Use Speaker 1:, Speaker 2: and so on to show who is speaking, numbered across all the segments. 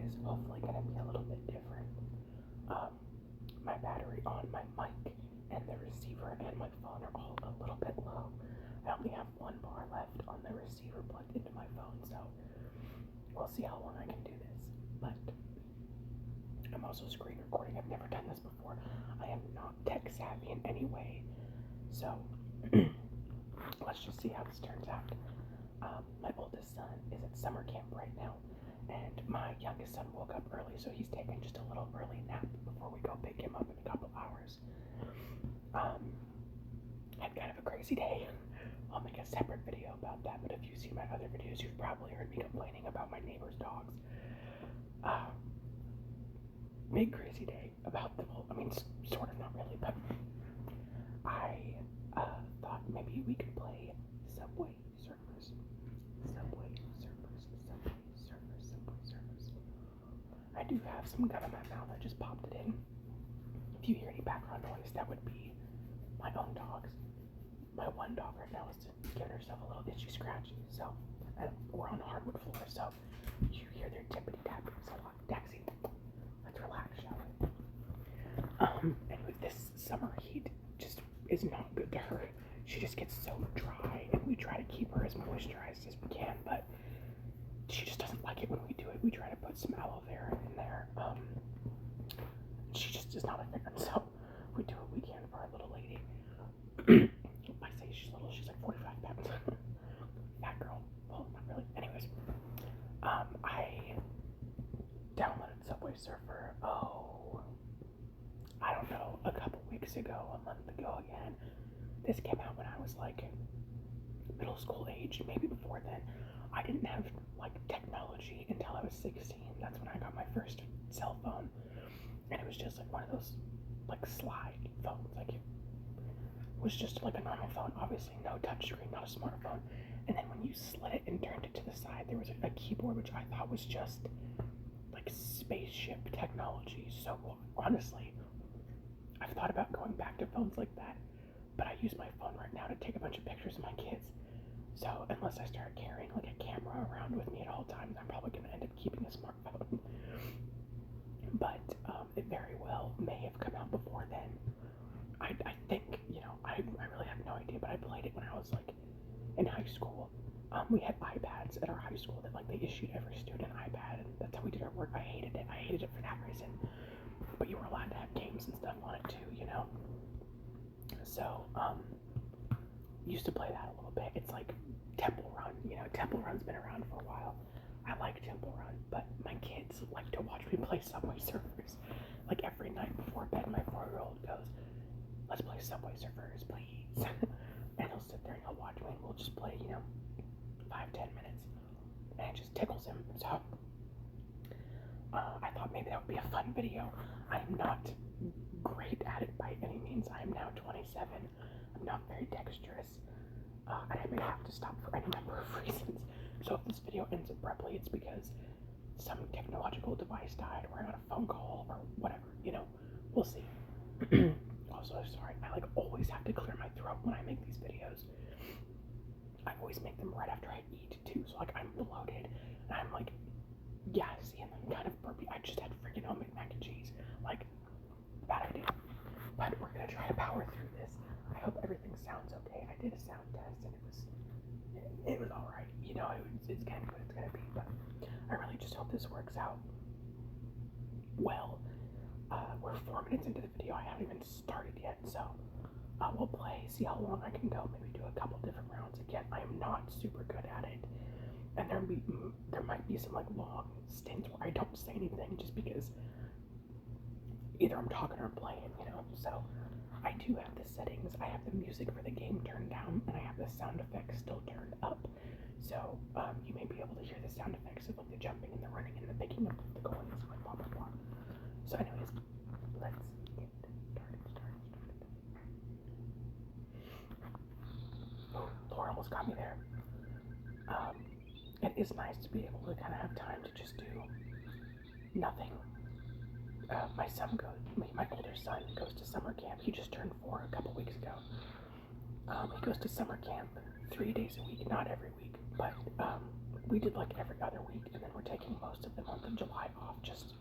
Speaker 1: is hopefully going to be a little bit different. My battery on my mic and the receiver and my phone are all a little bit low. I only have one bar left on the receiver plugged into my phone, so we'll see how long I can do this. But I'm also screen recording. I've never done this before. I am not tech savvy in any way, so let's just see how this turns out. My oldest son is at summer camp right now, and my youngest son woke up early, so he's taking just a little early nap before we go pick him up in a couple hours. Had kind of a crazy day. I'll make a separate video about that, but if you've seen my other videos, you've probably heard me complaining about my neighbor's dogs. Big crazy day about them. I mean, sort of, not really, but I thought maybe we could play Subway Surfers. Subway Surfers. Subway Surfers. Subway Surfers. I do have some gum in my mouth. I just popped it in. If you hear any background noise, that would be my own dogs. My one dog right now is giving herself a little itchy scratchy, so we're on hardwood floor, so you hear their tippity tappings a lot. Daxie, let's relax, shall we? Anyway, this summer heat just is not good to her. She just gets so dry, and we try to keep her as moisturized as we can, but she just doesn't like it when we do it. We try to put some aloe vera in there. She just is not a fan, so we do what we can for our little lady. I say she's little, she's like 45 pounds. Fat girl. Well, not really. Anyways, I downloaded Subway Surfer, I don't know, a couple weeks ago, a month ago again. This came out when I was like middle school age, maybe before then. I didn't have like technology until I was 16. That's when I got my first cell phone. And it was just like one of those like slide phones. Like it was just like a normal phone, obviously no touchscreen, not a smartphone. And then when you slid it and turned it to the side, there was a keyboard which I thought was just like spaceship technology. So honestly, I've thought about going back to phones like that, but I use my phone right now to take a bunch of pictures of my kids. So unless I start carrying like a camera around with me at all times, I'm probably going to end up keeping a smartphone. But it very well may have come out before then. I think, I really have no idea, but I played it when I was like in high school. We had iPads at our high school that like they issued every student an iPad, and that's how we did our work. I hated it for that reason. But you were allowed to have games and stuff on it too, So, used to play that a little bit. It's like Temple Run, Temple Run's been around for a while. I like Temple Run, but my kids like to watch me play Subway Surfers. Like every night before bed, my 4-year-old goes, "Let's play Subway Surfers, please." And he'll sit there and he'll watch me, and we'll just play, 5-10 minutes, and it just tickles him. So I thought maybe that would be a fun video. I am not great at it by any means. I am now 27. I'm not very dexterous, and I may have to stop for any number of reasons. So if this video ends abruptly, it's because some technological device died, or I'm on a phone call, or whatever, we'll see. Also, sorry, I like always have to clear my throat when I make these videos. I always make them right after I eat too, so like I'm bloated, and I'm like gassy, and I'm kind of burpy. I just had freaking homemade mac and cheese. Like, bad idea. But we're gonna try to power through this. I hope everything sounds okay. I did a sound test, and it was all right. It's gonna be what it's gonna be. But I really just hope this works out well. We're 4 minutes into the video. I haven't even started yet, so we'll play, see how long I can go. Maybe do a couple different rounds. Again, I am not super good at it, and there might be some like long stints where I don't say anything just because either I'm talking or I'm playing, So I do have the settings. I have the music for the game turned down, and I have the sound effects still turned up. So you may be able to hear the sound effects of like the jumping and the running and the picking up of the coins, like blah blah blah. So anyways, let's get started. Oh, Laura almost got me there. It is nice to be able to kind of have time to just do nothing. My older son goes to summer camp. He just turned 4 a couple weeks ago. He goes to summer camp 3 days a week, not every week, but we did like every other week, and then we're taking most of the month of July off just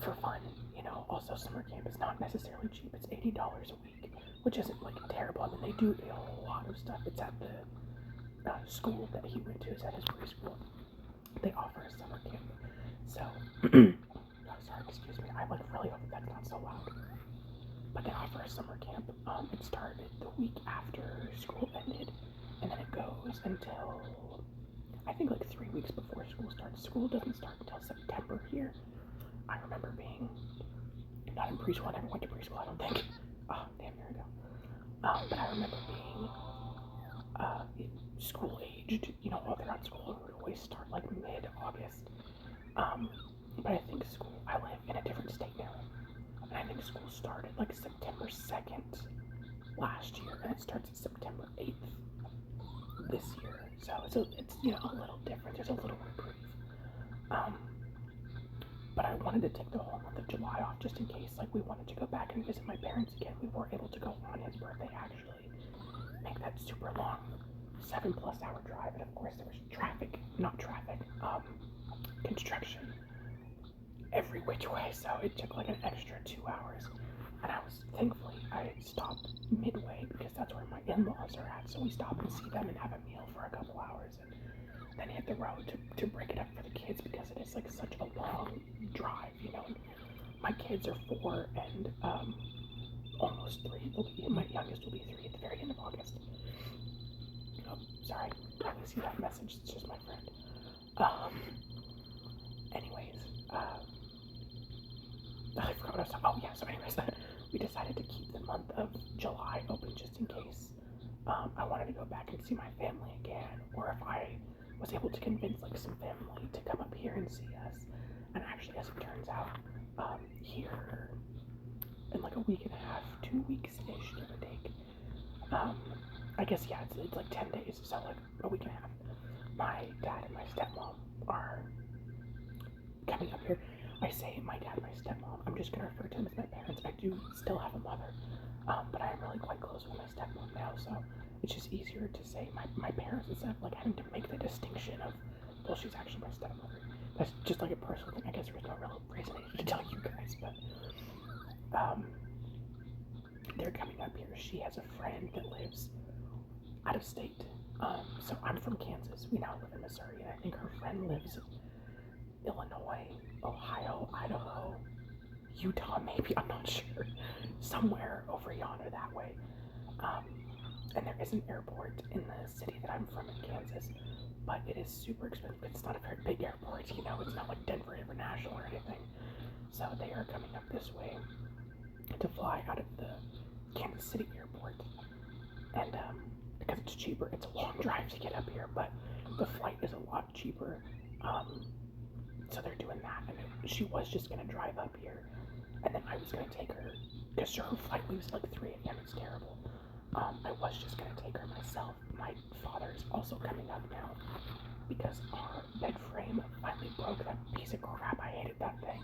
Speaker 1: for fun, you know. Also, summer camp is not necessarily cheap. It's $80 a week, which isn't like terrible. I mean, they do a lot of stuff. It's at the school that he went to, is at his preschool. They offer a summer camp. So, oh, sorry, excuse me. I like really hope that's not so loud. But they offer a summer camp. It started the week after school ended, and then it goes until I think like 3 weeks before school starts. School doesn't start until September here. I remember being not in preschool. I never went to preschool, I don't think. Oh, damn, there we go. But I remember being school aged, you know, all throughout school. It would always start like mid-August. But I think school, I live in a different state now. And I think school started like September 2nd last year, and it starts at September 8th this year. So it's you know, a little different. There's a little reprieve. But I wanted to take the whole month of July off just in case, like, we wanted to go back and visit my parents again. We were able to go on his birthday, actually, make that super long 7+ hour drive. And of course there was construction every which way, so it took like an extra 2 hours. And thankfully I stopped midway because that's where my in-laws are at, so we stop and see them and have a meal for a couple hours, and then hit the road to break it up for the kids, because it is like such a long drive, you know. My kids are 4 and almost 3. My youngest will be 3 at the very end of August. Oh, sorry, I didn't see that message. It's just my friend. Anyways, I forgot what I was talking. Oh yeah. So anyways, we decided to keep the month of July open just in case I wanted to go back and see my family again, or if I was able to convince like some family to come up here and see us. And actually, as it turns out, here in like a week and a half, 2 weeks-ish, give or take. I guess yeah, it's like 10 days, so like a week and a half. My dad and my stepmom are coming up here. I say my dad and my stepmom. I'm just gonna refer to them as my parents. I do still have a mother, but I am really quite close with my stepmom now, so it's just easier to say my parents instead of like having to make the distinction of, well, she's actually my stepmother. That's just like a personal thing. I guess there's no real reason I need to tell you guys, but they're coming up here. She has a friend that lives out of state. So I'm from Kansas. We now live in Missouri, and I think her friend lives in Illinois, Ohio, Idaho, Utah, maybe. I'm not sure. Somewhere over yonder that way. And there is an airport in the city that I'm from in Kansas, but it is super expensive. It's not a very big airport, you know. It's not like Denver International or anything. So they are coming up this way to fly out of the Kansas City airport, and because it's cheaper. It's a long drive to get up here, but the flight is a lot cheaper. So they're doing that, and she was just gonna drive up here, and then I was gonna take her because her flight leaves like 3 a.m. It's terrible. I was just gonna take her myself. My father is also coming up now because our bed frame finally broke. That piece of crap. I hated that thing.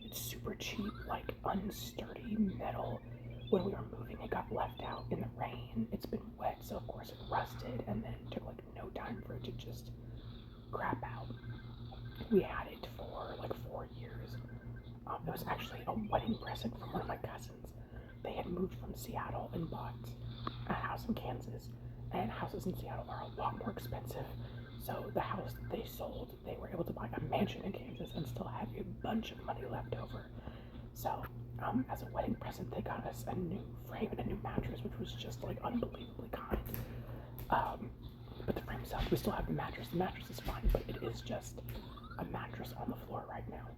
Speaker 1: It's super cheap, like unsturdy metal. When we were moving, it got left out in the rain. It's been wet, so of course it rusted, and then it took like no time for it to just crap out. We had it for like 4 years. It was actually a wedding present from one of my cousins. They had moved from Seattle and bought a house in Kansas, and houses in Seattle are a lot more expensive. So the house that they sold, they were able to buy a mansion in Kansas and still have a bunch of money left over. So as a wedding present, they got us a new frame and a new mattress, which was just like unbelievably kind. But the frame sucked. We still have the mattress. The mattress is fine, but it is just a mattress on the floor right now.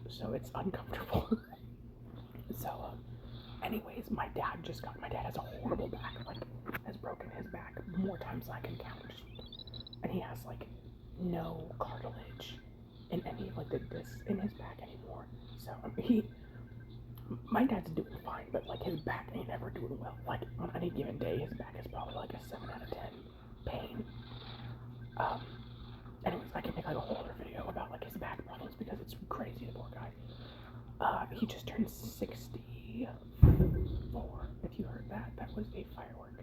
Speaker 1: So it's uncomfortable. So, anyways, my dad has a horrible back, like, has broken his back more times than I can count. And he has, like, no cartilage in any of, like, the discs in his back anymore. So, my dad's doing fine, but, like, his back ain't ever doing well. Like, on any given day, his back is probably, like, a 7 out of 10 pain. Anyways, I can make, like, a whole other video about, like, his back problems because it's crazy, the poor guy. He just turned 64. If you heard that, that was a firework.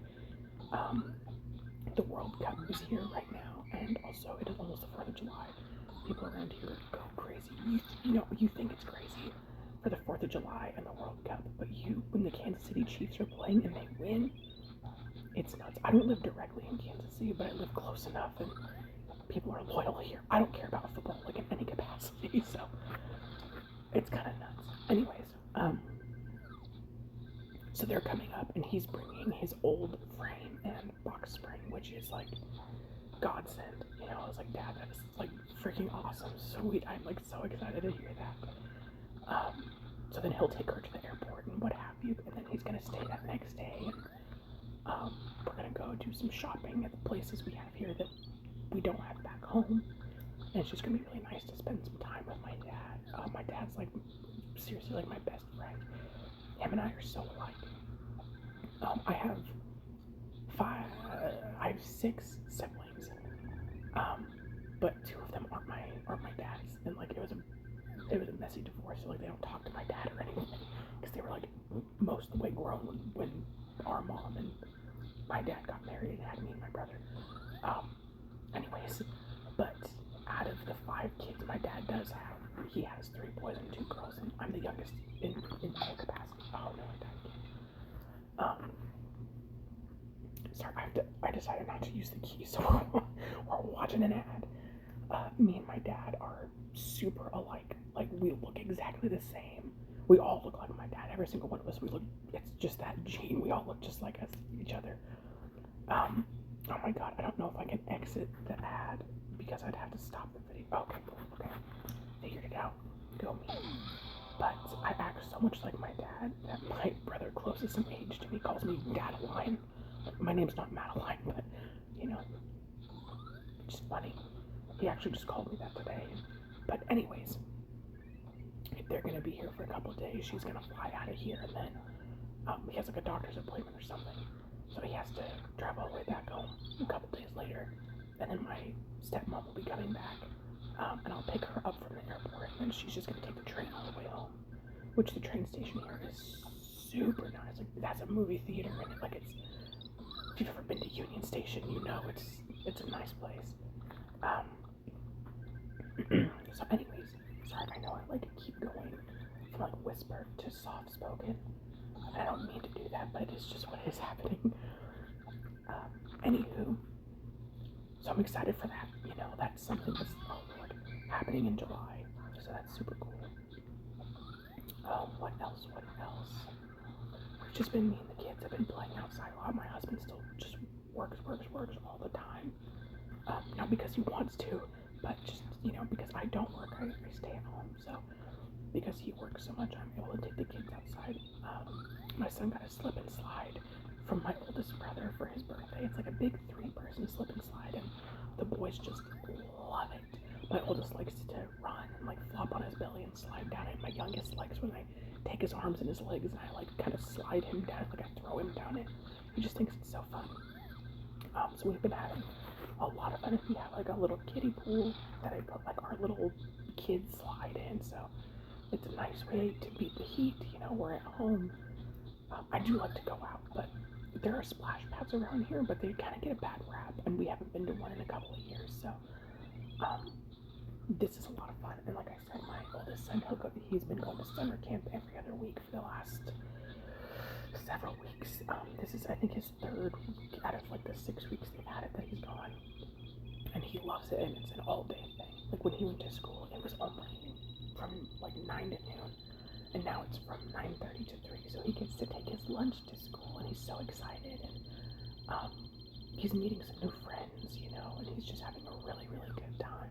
Speaker 1: The World Cup is here right now, and also it is almost the 4th of July. People around here go crazy. You think it's crazy for the 4th of July and the World Cup, but when the Kansas City Chiefs are playing and they win, it's nuts. I don't live directly in Kansas City, but I live close enough, and people are loyal here. I don't care about football like in any capacity, so it's kind of nuts. Anyways, so they're coming up, and he's bringing his old frame and box spring, which is like godsend. I was like, Dad, that is like freaking awesome, sweet. I'm like so excited to hear that. So then he'll take her to the airport and what have you, and then he's gonna stay that next day, and we're gonna go do some shopping at the places we have here that we don't have back home, and it's just gonna be really nice to spend some time with my dad. My dad's like seriously like my best friend. Him and I are so alike. I have 6 siblings, but 2 of them aren't my dad's, and like it was a messy divorce, so like they don't talk to my dad or anything, because they were like most of the way grown when our mom and my dad got married and had me and my brother. Anyways, but out of the 5 kids my dad does have, he has 3 boys and 2 girls, and I'm the youngest in all capacity. Oh no, I died. Sorry, I decided not to use the key, so we're watching an ad. Me and my dad are super alike. Like, we look exactly the same. We all look like my dad. Every single one of us, it's just that gene. We all look just like each other. Oh my god, I don't know if I can exit the ad because I'd have to stop the video. Okay. Figured it out. Go me. But I act so much like my dad that my brother closest in age to me calls me Dadeline. My name's not Madeline, but, it's funny. He actually just called me that today. But anyways, they're going to be here for a couple of days. She's going to fly out of here, and then he has like a doctor's appointment or something. So he has to travel all the way back home a couple days later. And then my stepmom will be coming back, and I'll pick her up from the airport, and then she's just going to take the train all the way home, which the train station here is super nice. Like, that's a movie theater in it. Like, if you've ever been to Union Station, it's a nice place. So anyways, sorry, I know I like keep going from like whisper to soft spoken. I don't mean to do that, but it is just what is happening. Anywho, so I'm excited for that. That's something that's happening in July, so that's super cool. What else? We've just been, me and the kids have been playing outside a lot. My husband still just works all the time. Not because he wants to, but just, because I don't work, I stay at home. So, because he works so much, I'm able to take the kids outside. My son got a slip and slide from my oldest brother for his birthday. It's like a big 3-person slip and slide, and the boys just love it. My oldest likes to run and like flop on his belly and slide down it. My youngest likes when I take his arms and his legs and I like kind of slide him down, like I throw him down it. He just thinks it's so fun. So we've been having a lot of fun. We have like a little kiddie pool that I put like our little kids slide in, so it's a nice way to beat the heat. We're at home. I do like to go out, but there are splash pads around here, but they kind of get a bad rap, and we haven't been to one in a couple of years, so this is a lot of fun. And like I said, my oldest son, he's been going to summer camp every other week for the last several weeks. This is, I think, his 3rd week out of like the 6 weeks they've had it that he's gone, and he loves it, and it's an all-day thing. Like, when he went to school, it was only from like 9 to noon, and now it's from 9:30 to 3, so he gets to take his lunch to school, and he's so excited, and he's meeting some new friends, and he's just having a really, really good time.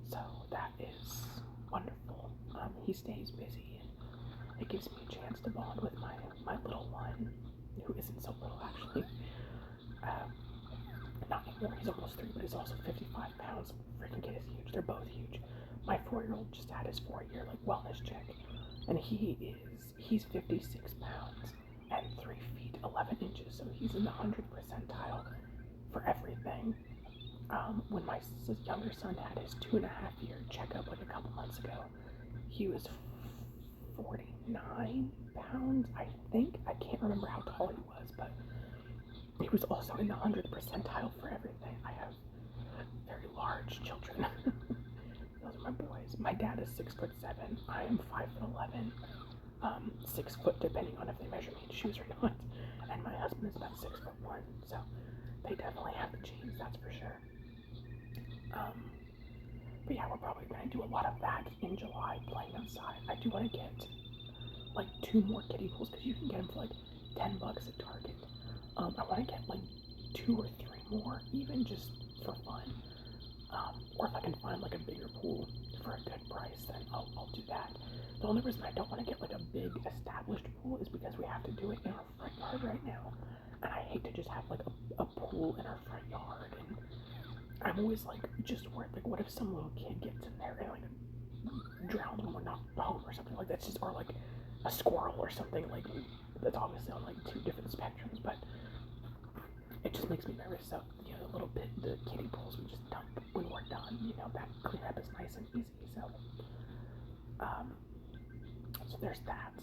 Speaker 1: So that is wonderful. He stays busy, and it gives me a chance to bond with my little one, who isn't so little actually. Not anymore, he's almost 3, but he's also 55 pounds. Freaking kid is huge. They're both huge. My 4-year-old just had his 4-year wellness check, and he's 56 pounds and 3 feet 11 inches, so he's in the 100th percentile for everything. When my younger son had his 2.5-year checkup like a couple months ago, he was 49 pounds, I think. I can't remember how tall he was, but he was also in the 100th percentile for everything. I have very large children. Those are my boys. My dad is 6'7". I am 5'11". 6 foot depending on if they measure me in shoes or not. And my husband is about 6'1". So they definitely have the genes, that's for sure. But yeah, we're probably going to do a lot of that in July, playing outside. I do want to get like 2 more kiddie pools because you can get them for like $10 at Target. I want to get like 2 or 3 more, even just for fun. Or if I can find like a bigger pool for a good price, then I'll do that. The only reason I don't want to get like a big established pool is because we have to do it in our front yard right now. And I hate to just have like a pool in our front yard. And I'm always like just worried, like what if some little kid gets in there and like drowns when we're not home or something like that, just, or like a squirrel or something, like that's obviously on like 2 different spectrums, but it just makes me nervous. So, you know, the kiddie pools we just dump when we're done, you know, that cleanup is nice and easy. So so there's that.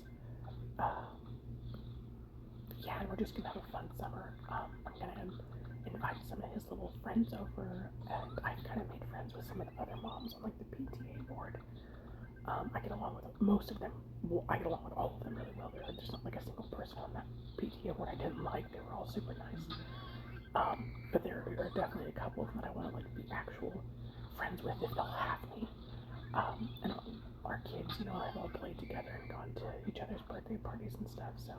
Speaker 1: Yeah, and we're just gonna have a fun summer. I'm gonna invite some of his little friends over, and I've kind of made friends with some of the other moms on like the PTA board. I get along with most of them. Well, I get along with all of them really well. There's not like a single person on that PTA board I didn't like. They were all super nice. But there are definitely a couple of them that I want to like be actual friends with if they'll have me. And our kids, you know, have all played together and gone to each other's birthday parties and stuff. So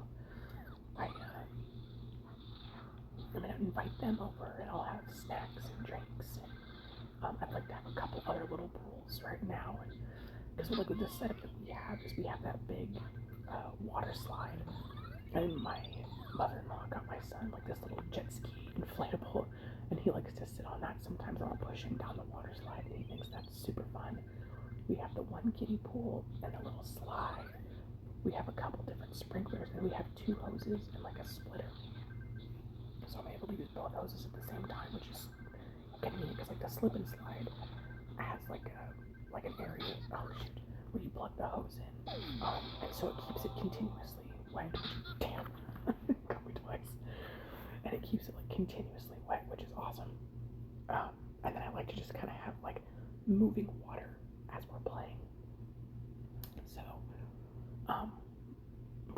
Speaker 1: I'm gonna invite them over, and I'll have snacks and drinks. And I'd like to have a couple other little pools right now, and because like with the setup that we have that big water slide, and my mother-in-law got my son like this little jet ski inflatable, and he likes to sit on that sometimes. I'll push him down the water slide, and he thinks that's super fun. We have the one kiddie pool and a little slide. We have a couple different sprinklers, and we have 2 hoses and like a splitter. So I'm able to use both hoses at the same time, which is convenient because like the slip and slide has like an area where you plug the hose in, and so it keeps it continuously wet. Damn, got me twice. And it keeps it like continuously wet, which is awesome. And then I like to just kind of have like moving water as we're playing. So,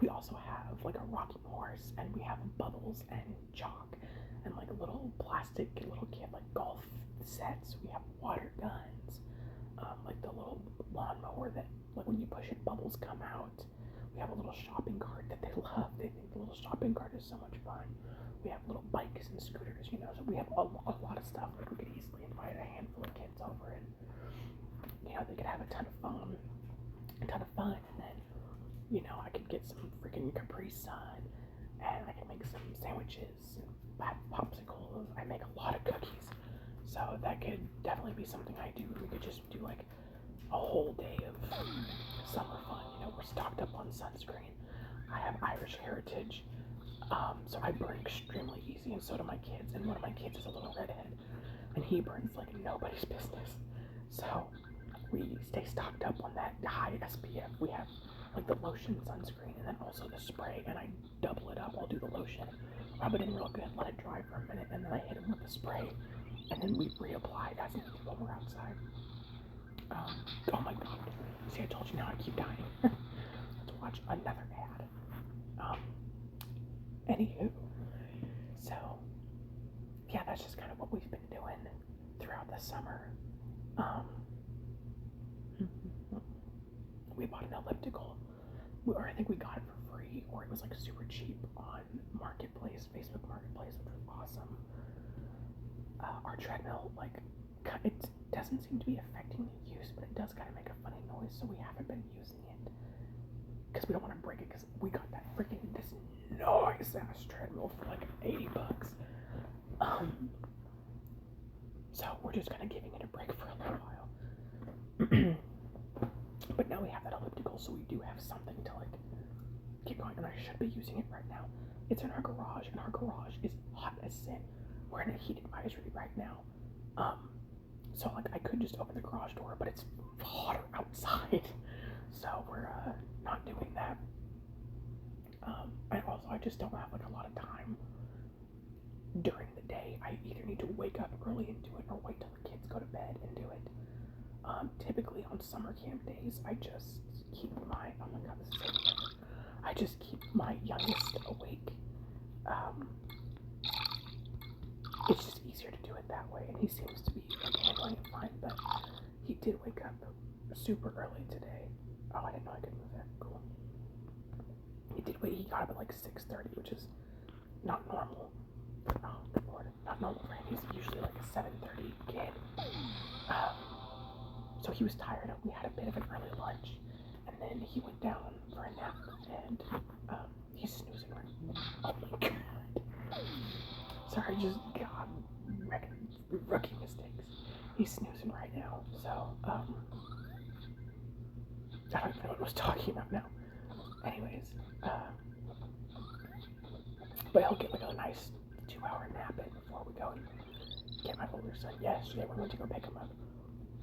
Speaker 1: we also have like a rocking horse, and we have bubbles and chalk, and like little plastic little kid like golf sets. We have water guns, like the little lawnmower that like when you push it, bubbles come out. We have a little shopping cart that they love. They think the little shopping cart is so much fun. We have little bikes and scooters, you know, so we have a lot of stuff. Like we could easily invite a handful of kids over, and you know, they could have a ton of fun, and then, you know, I could get some freaking Capri Sun, and I can make some sandwiches, and have popsicles. I make a lot of cookies, so that could definitely be something I do. We could just do like a whole day of summer fun. You know, we're stocked up on sunscreen. I have Irish heritage, so I burn extremely easy, and so do my kids. And one of my kids is a little redhead, and he burns like nobody's business. So we stay stocked up on that high SPF. We have like the lotion, sunscreen, and then also the spray, and I double it up. I'll do the lotion, rub it in real good, let it dry for a minute, and then I hit him with the spray, and then we reapply as needed when we're outside. Oh my god. See, I told you now I keep dying. Let's watch another ad. Anywho, so yeah, that's just kind of what we've been doing throughout the summer. We bought an elliptical, or I think we got it for free, or it was like super cheap on Marketplace, Facebook Marketplace, which was awesome. Our treadmill, like, it doesn't seem to be affecting the use, but it does kind of make a funny noise, so we haven't been using it because we don't want to break it, because we got that freaking this nice ass treadmill for like $80. So we're just kind of giving it a break for a little while. But now we have that elliptical, so we do have something to like keep going, and I should be using it right now. It's in our garage, and our garage is hot as sin. We're in a heat advisory right now. So like I could just open the garage door, but it's hotter outside. So we're not doing that. And also I just don't have like a lot of time during the day I either need to wake up early and do it or wait till the kids go to bed and do it. Typically on summer camp days, I just keep my, oh my god, this is so weird. I just keep my youngest awake. It's just easier to do it that way, and he seems to be like handling it fine, but he did wake up super early today. Oh, I didn't know I could move that. Cool. He did wait, he got up at like 6:30, which is not normal. Oh, good lord. Not normal for him. He's usually like a 7:30 kid. So he was tired. We had a bit of an early lunch, and then he went down for a nap, and he's snoozing right now. Oh my god. Sorry, just god, rookie mistakes. He's snoozing right now, so I don't even know what I was talking about now. Anyways, but he'll get like a nice 2-hour nap in before we go and get my older son. Yesterday we went to go pick him up.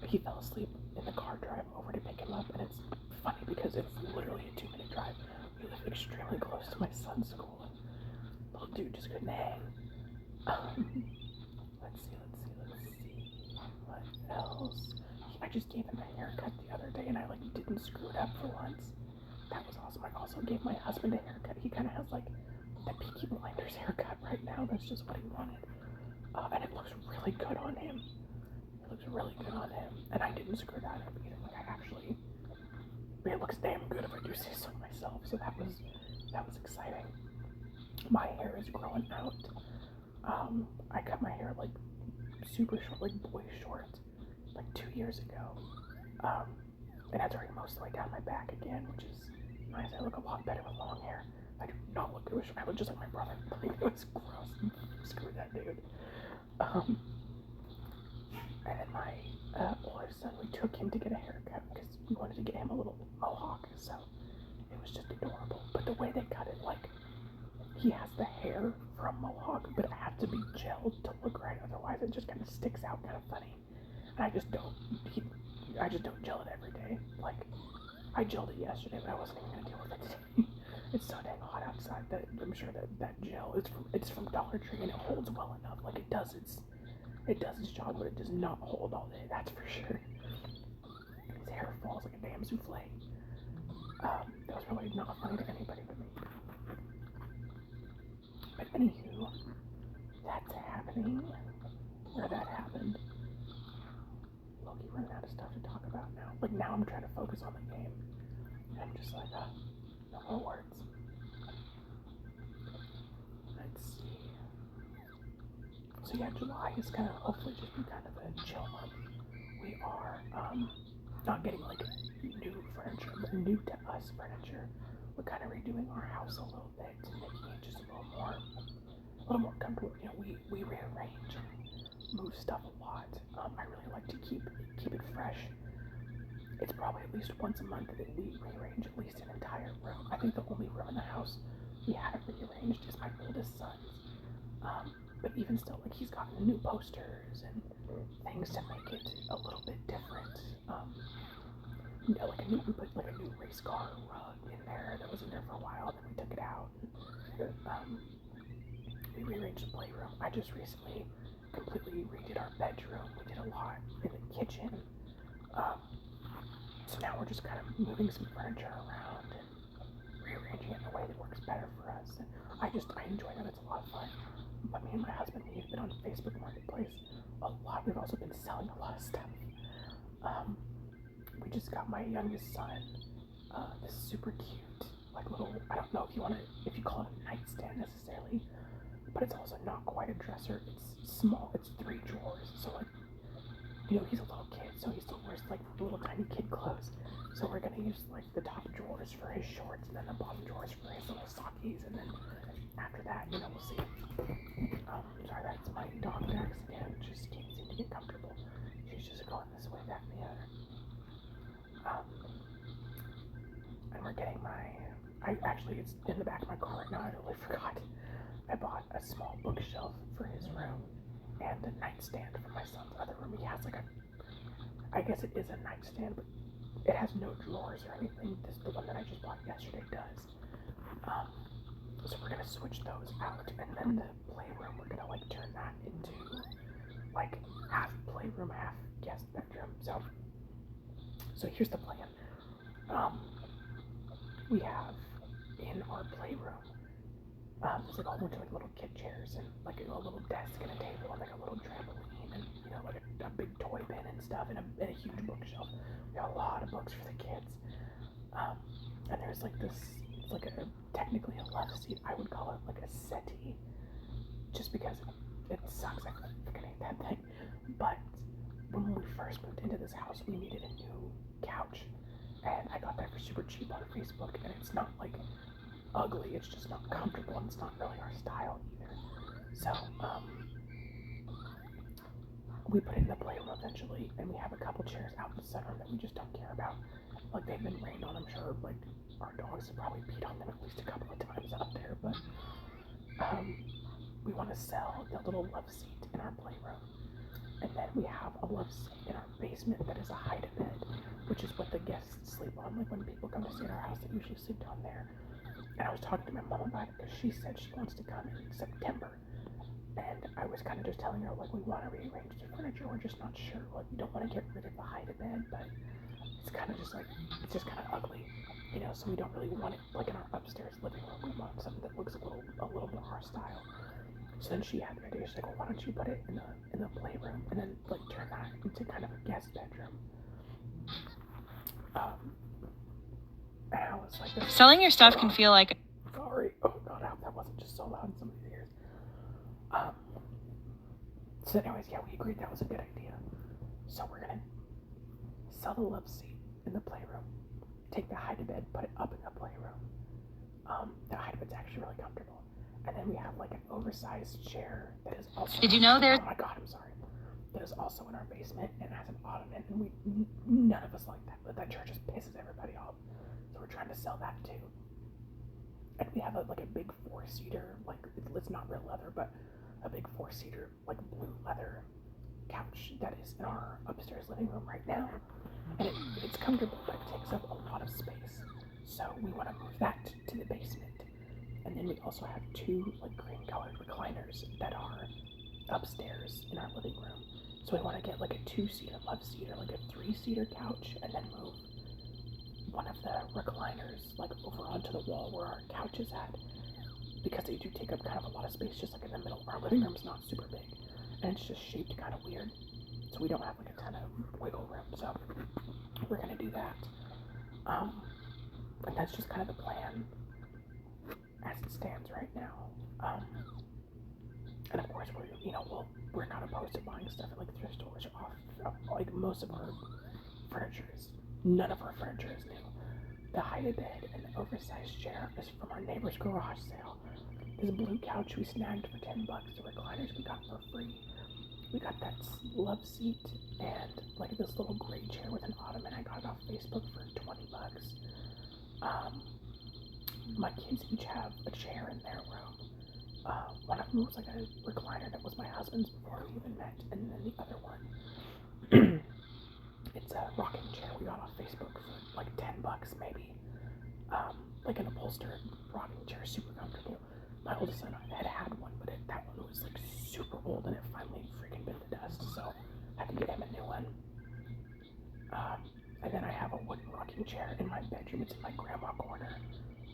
Speaker 1: He fell asleep in the car drive over to pick him up, and it's funny because it's literally a 2-minute drive. We live extremely close to my son's school. Little dude just couldn't hang. Let's see. What else? I just gave him a haircut the other day, and I like didn't screw it up for once. That was awesome. I also gave my husband a haircut. He kind of has like the Peaky Blinders haircut right now. That's just what he wanted, and it looks really good on him. And I didn't screw that up either. Like it looks damn good if I do say so myself. So that was exciting. My hair is growing out. I cut my hair like super short, like boy short, like 2 years ago. And it's already most of the way down my back again, which is nice. I look a lot better with long hair. I do not look good. I look just like my brother. Like, it was gross. Screw that dude. And then my older son, we took him to get a haircut because we wanted to get him a little mohawk, so it was just adorable. But the way they cut it, like, he has the hair from mohawk, but it has to be gelled to look right, otherwise it just kind of sticks out kind of funny. And I just don't gel it every day. Like, I gelled it yesterday, but I wasn't even gonna deal with it today. It's so dang hot outside that I'm sure that gel it's from Dollar Tree, and it holds well enough. Like, it does its job, but it does not hold all day, that's for sure. His hair falls like a damn souffle. That was probably not funny to anybody but me. But anywho, that's happening. Or that happened. Loki running out of stuff to talk about now. Like, now I'm trying to focus on the game. And I'm just like, no more words. Let's see. So yeah, July is gonna hopefully just be kind of a chill month. We are not getting like new furniture, but new to us furniture. We're kind of redoing our house a little bit and making it just a little more comfortable. You know, we rearrange and move stuff a lot. I really like to keep it fresh. It's probably at least once a month that we rearrange at least an entire room. I think the only room in the house we haven't rearranged is my oldest son's. But even still, like, he's gotten new posters and things to make it a little bit different. You know, like we put like a new race car rug in there that was in there for a while, then we took it out. We rearranged the playroom. I just recently completely redid our bedroom. We did a lot in the kitchen. So now we're just kind of moving some furniture around and rearranging it in a way that works better for us. And I enjoy that. It's a lot of fun. But me and my husband, we've been on Facebook Marketplace a lot. We've also been selling a lot of stuff. We just got my youngest son this super cute, like, little, I don't know if you call it a nightstand necessarily, but it's also not quite a dresser. It's small. It's 3 drawers. So, like, you know, he's a little kid, so he still wears like little tiny kid clothes. So we're gonna use like the top drawers for his shorts, and then the bottom drawers for his little sockies, and then after that, you know, we'll see. Sorry, that's my dog Dax again. Just can't seem to get comfortable. She's just going this way, that, and the other. And we're getting it's in the back of my car right now. I totally forgot. I bought a small bookshelf for his room and a nightstand for my son's other room. He has like I guess it is a nightstand, but it has no drawers or anything. The one that I just bought yesterday does. So we're gonna switch those out, and then the playroom, we're gonna like turn that into So here's the plan. We have in our playroom, there's like a whole bunch of like little kid chairs and like a little desk and a table and like a little trampoline and like a big toy bin and stuff and a huge bookshelf. We got a lot of books for the kids. And there's like this, it's like technically a love seat. I would call it like a settee, just because it sucks. I freaking hate that thing. But when we first moved into this house, we needed a new couch, and I got that for super cheap on Facebook. And it's not like ugly; it's just not comfortable, and it's not really our style either. So we put it in the playroom eventually, and we have a couple chairs out in the center that we just don't care about. Like they've been rained on, I'm sure. Like our dogs have probably peed on them at least a couple of times out there, but we want to sell the little love seat in our playroom. And then we have a love seat in our basement that is a hide-a-bed, which is what the guests sleep on. Like when people come to stay at our house, they usually sleep down there. And I was talking to my mom about it because she said she wants to come in September. And I was kind of just telling her, like, we want to rearrange the furniture. We're just not sure. Like, we don't want to get rid of the hide-a-bed, but it's kind of just like, it's just kind of ugly, so we don't really want it like in our upstairs living room. We want something that looks a little bit our style. So then she had the idea, she's like, well, why don't you put it in the playroom and then like turn that into kind of a guest bedroom. And I was like,
Speaker 2: selling your stuff can feel like...
Speaker 1: Sorry. Oh God, I hope that wasn't just so loud in somebody's ears. So anyways, yeah, we agreed that was a good idea. So we're gonna sell the love seat in the playroom, take the hide-a-bed, put it up in the playroom. The hide-a-bed's actually really comfortable. And then we have like an oversized chair that is also...
Speaker 2: Did you know there's...
Speaker 1: Oh my God, I'm sorry. That is also in our basement and has an ottoman, and none of us like that, but that chair just pisses everybody off. So we're trying to sell that too. And we have like a big 4-seater, like it's not real leather, but a big 4-seater, like blue leather couch that is in our upstairs living room right now. And it's comfortable, but it takes up a lot of space. So we want to move that to the basement. And then we also have 2 like green colored recliners that are upstairs in our living room. So we want to get like a 2-seater love seater, like a 3-seater couch, and then move one of the recliners like over onto the wall where our couch is at, because they do take up kind of a lot of space, just like in the middle. Our living room's not super big, and it's just shaped kind of weird, so we don't have like a ton of wiggle room. So we're gonna do that, and that's just kind of the plan as it stands right now. And of course, we're not opposed to buying stuff at like thrift stores or off. Like most of our furniture is, none of our furniture is new. The hide-a-bed and the oversized chair is from our neighbor's garage sale. This blue couch we snagged for $10. The recliners we got for free. We got that love seat and like this little gray chair with an ottoman. I got it off Facebook for $20. My kids each have a chair in their room. One of them was like a recliner that was my husband's before we even met, and then the other one, it's a rocking chair we got off Facebook for like $10 maybe. Like an upholstered rocking chair, super comfortable. My oldest son had one, but that one was like super old, and it finally freaking bit the dust, so I had to get him a new one. And then I have a wooden rocking chair in my bedroom. It's in my grandma corner,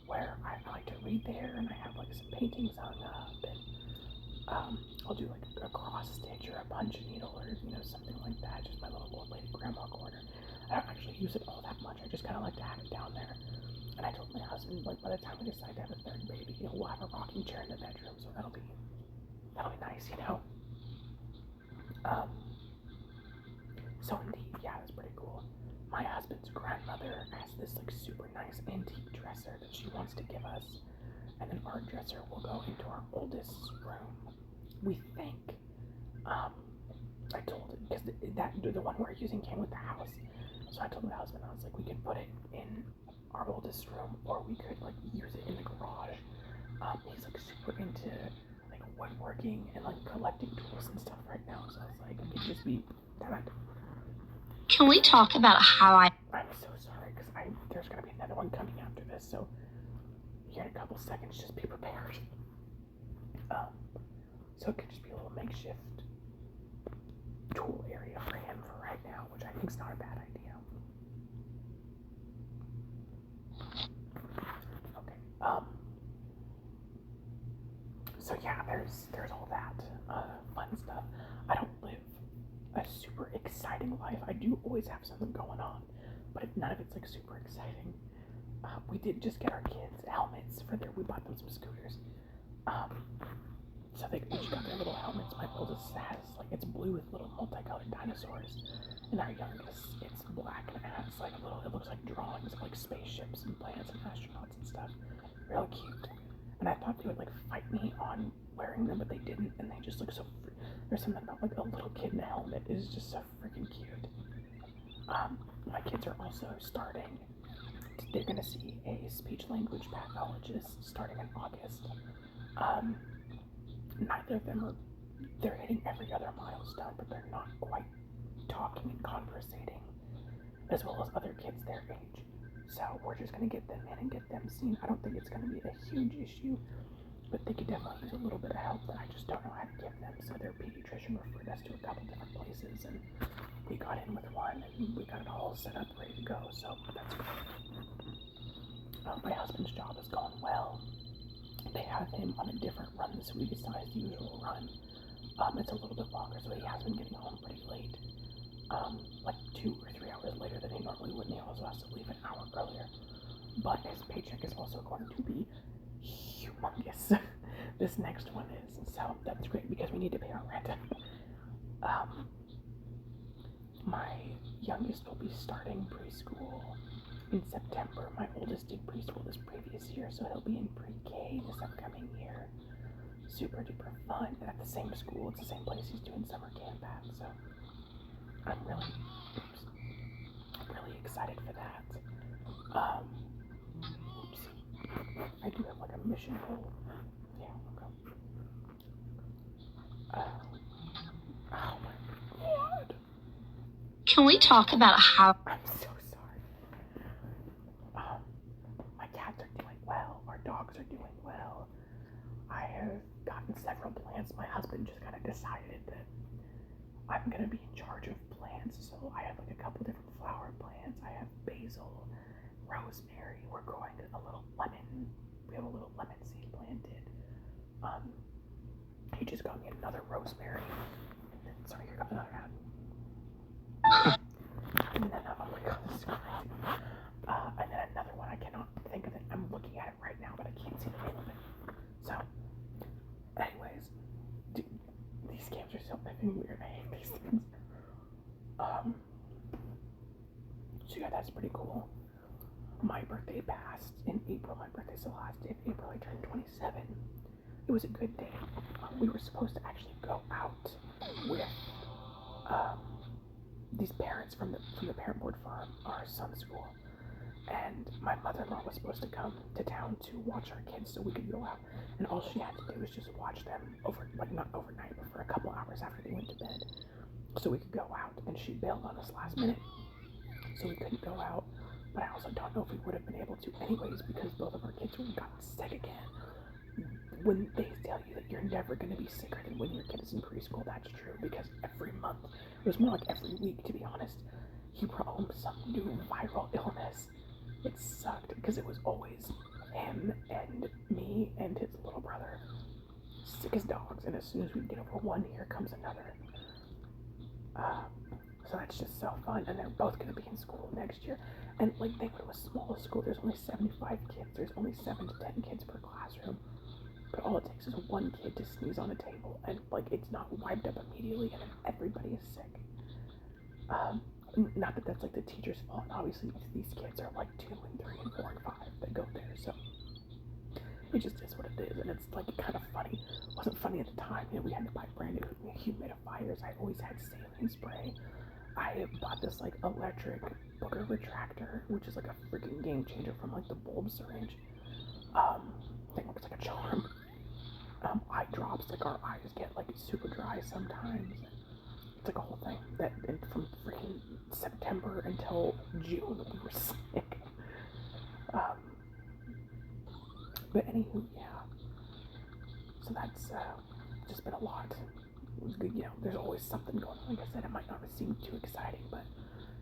Speaker 1: where I like to read there, and I have like some paintings hung up, and I'll do like a cross stitch or a punch needle or something like that. Just my little old lady grandma corner. I don't actually use it all that much. I just kind of like to have it down there. And I told my husband, like, by the time we decide to have a third baby, we'll have a rocking chair in the bedroom, so that'll be nice, So indeed, yeah, that's pretty cool. My husband's grandmother has this like super nice antique dresser that she wants to give us, and then our dresser will go into our oldest room. We think. I told him, because the one we're using came with the house, so I told my husband, I was like, we could put it in our oldest room, or we could like use it in the garage. He's like super into like woodworking and like collecting tools and stuff right now, so I was like, it could just be that.
Speaker 2: Can we talk about how
Speaker 1: I'm so sorry, because there's gonna be another one coming after this, so here in a couple seconds, just be prepared. So it could just be a little makeshift tool area for him for right now, which I think is not a bad idea. there's all that fun stuff. I don't live a super exciting life. I do always have something going on, but none of it's like super exciting. We did just get our kids helmets for we bought them some scooters. So they each got their little helmets. My oldest has like, it's blue with little multicolored dinosaurs, and our youngest, it's black and it has like it looks like drawings of like spaceships and planets and astronauts and stuff. Really cute. And I thought they would like fight me on wearing them, but they didn't, and they just look so. There's something about like a little kid in a helmet is just so freaking cute. My kids are also starting. They're gonna see a speech language pathologist starting in August. Neither of them are. They're hitting every other milestone, but they're not quite talking and conversating as well as other kids their age. So we're just gonna get them in and get them seen. I don't think it's gonna be a huge issue, but they could definitely use a little bit of help that I just don't know how to give them. So their pediatrician referred us to a couple different places, and we got in with one, and we got it all set up, ready to go. So that's great. My husband's job is going well. They have him on a different run this week besides the usual run. It's a little bit longer, so he has been getting home pretty late. Like 2 or 3 hours later than he normally would, and he also has to leave an hour earlier. But his paycheck is also going to be humongous. This next one is, so that's great because we need to pay our rent. My youngest will be starting preschool in September. My oldest did preschool this previous year, so he'll be in pre-K this upcoming year. Super duper fun, and at the same school. It's the same place he's doing summer camp at, so I'm really excited for that. I do have like a mission goal. Yeah, okay. Oh my god.
Speaker 2: Can we talk about how
Speaker 1: I'm so sorry. My cats are doing well. Our dogs are doing well. I have gotten several plants. My husband just kind of decided that I'm going to be in charge of plants. So I have like a couple different flower plants. I have basil, rosemary. We're growing a little lemon. We have a little lemon seed planted. He just got me another rosemary. Sorry, here comes another ad. And then, oh my god, this is crazy. And then another one, I cannot think of it. I'm looking at it right now, but I can't see the name of it. So, anyways, these games are so effing weird. I hate these things. So yeah, that's pretty cool. My birthday passed in April. My birthday's the last day of April. I turned 27. It was a good day. We were supposed to actually go out with these parents from the parent board for our son's school, and my mother-in-law was supposed to come to town to watch our kids so we could go out, and all she had to do was just watch them not overnight, but for a couple hours after they went to bed so we could go out. And she bailed on us last minute, so we couldn't go out. But I also don't know if we would have been able to anyways, because both of our kids would have gotten sick again. When they tell you that you're never going to be sicker than when your kid is in preschool, that's true, because every month, it was more like every week to be honest, he brought home some new viral illness. It sucked because it was always him and me and his little brother, sick as dogs, and as soon as we get over one, here comes another. So that's just so fun, and they're both going to be in school next year. And like, they go to a small school, there's only 75 kids, there's only 7 to 10 kids per classroom. But all it takes is one kid to sneeze on a table, and like, it's not wiped up immediately, and then everybody is sick. Not that that's like the teacher's fault. Obviously, these kids are like 2 and 3 and 4 and 5 that go there, so it just is what it is, and it's like kind of funny. It wasn't funny at the time. You know, we had to buy brand new humidifiers. I always had saline spray. I bought this like electric booger retractor, which is like a freaking game changer from like the bulb syringe. Thing looks like a charm. Eye drops, like our eyes get like super dry sometimes. It's like a whole thing. That, and from freaking September until June we were sick. But anywho, yeah. So that's just been a lot. It was good, you know. There's always something going on. Like I said, it might not seem too exciting, but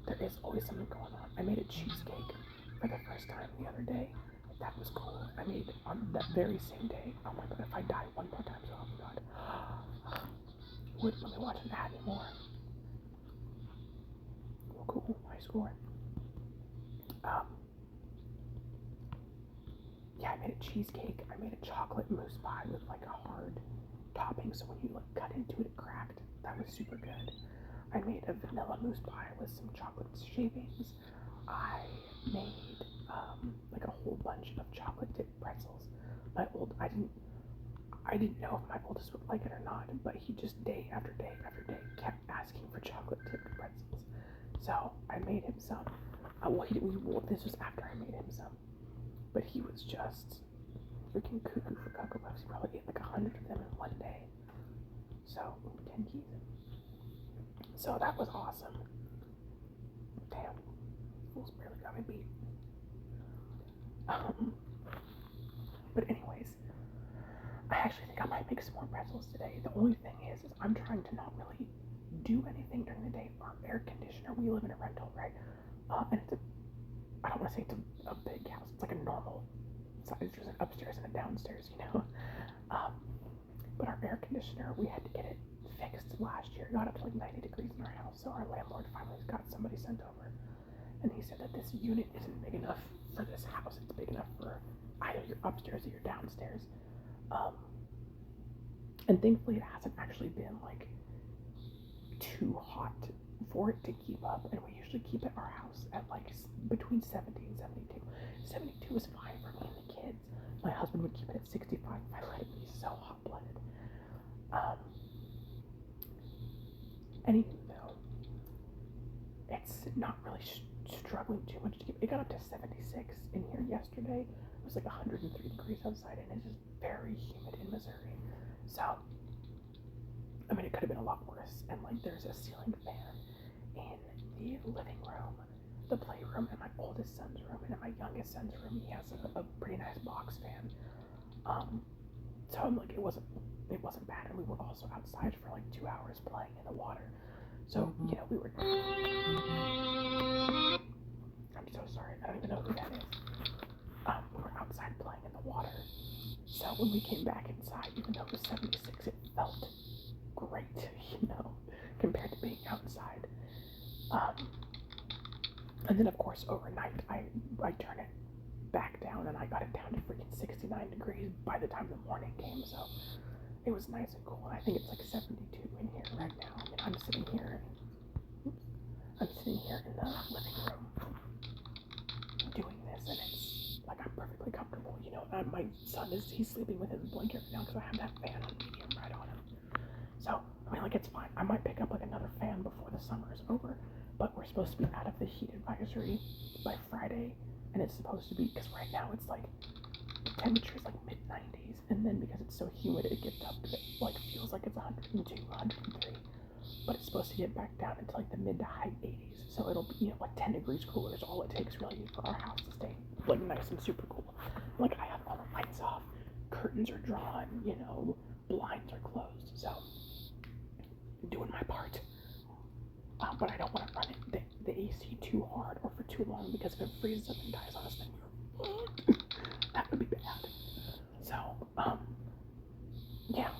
Speaker 1: there is always something going on. I made a cheesecake for the first time the other day. that was cool. I made on that very same day. Oh my god, if I die one more time, so oh my god. Wouldn't let me watch an ad anymore. Well, cool, high score. Yeah, I made a cheesecake. I made a chocolate mousse pie with like a hard topping, so when you like cut into it, it cracked. That was super good. I made a vanilla mousse pie with some chocolate shavings. I made like a whole bunch of chocolate dipped pretzels. I didn't know if my oldest would like it or not, but he just day after day after day kept asking for chocolate dipped pretzels. So I made him some. This was after I made him some, but he was just freaking cuckoo for Cocoa Puffs. He probably ate like 100 of them in one day. So 10 keys. So that was awesome. Damn, fools barely got me beat. But anyways, I actually think I might make some more pretzels today. The only thing is I'm trying to not really do anything during the day. Our air conditioner, we live in a rental, right? And I don't want to say it's a big house. It's like a normal size. There's an upstairs and a downstairs, you know? But our air conditioner, we had to get it fixed last year. It got up to like 90 degrees in our house. So our landlord finally got somebody sent over. And he said that this unit isn't big enough for this house. It's big enough for either your upstairs or your downstairs. And thankfully it hasn't actually been like too hot for it to keep up. And we usually keep at our house at like between 70 and 72. 72 is fine for me and the kids. My husband would keep it at 65 if I let it be so hot-blooded. Anywho, though, it's not really struggling too much to keep. It got up to 76 in here yesterday. It was like 103 degrees outside, and it's just very humid in Missouri. So, I mean, it could have been a lot worse. And like, there's a ceiling fan in the living room, the playroom, and my oldest son's room, and in my youngest son's room, he has a pretty nice box fan. So I'm like, it wasn't bad, and we were also outside for like 2 hours playing in the water. So you know, we were. I'm so sorry. I don't even know who that is. We were outside playing in the water. So when we came back inside, even though it was 76, it felt great, you know, compared to being outside. And then of course overnight, I turned it back down, and I got it down to freaking 69 degrees by the time the morning came. So it was nice and cool. And I think it's like 72 in here right now. I mean, I'm sitting here in the living room doing this, and it's like I'm perfectly comfortable. You know, my son he's sleeping with his blanket right now because I have that fan on medium right on him. So I mean, like, it's fine. I might pick up like another fan before the summer is over, but we're supposed to be out of the heat advisory by Friday, and it's supposed to be, because right now it's like the temperature is like mid 90s, and then because it's so humid, it gets up to like feels like it's 102, 103. But it's supposed to get back down into like the mid to high 80s. So it'll be, you know, like 10 degrees cooler is all it takes really for our house to stay like nice and super cool. Like, I have all the lights off, curtains are drawn, you know, blinds are closed. So I'm doing my part. But I don't want to run the AC too hard or for too long, because if it freezes up and dies on us, then we're that would be bad. So, yeah.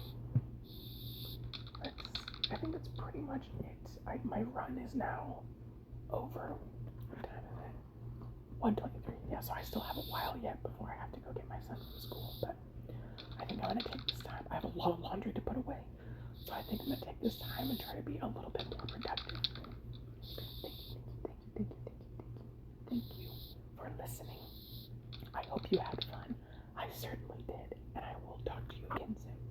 Speaker 1: I think that's pretty much it. My run is now over. What time is it? 1:23. Yeah, so I still have a while yet before I have to go get my son from school. But I think I'm going to take this time. I have a lot of laundry to put away. So I think I'm going to take this time and try to be a little bit more productive. Thank you for listening. I hope you had fun. I certainly did. And I will talk to you again soon.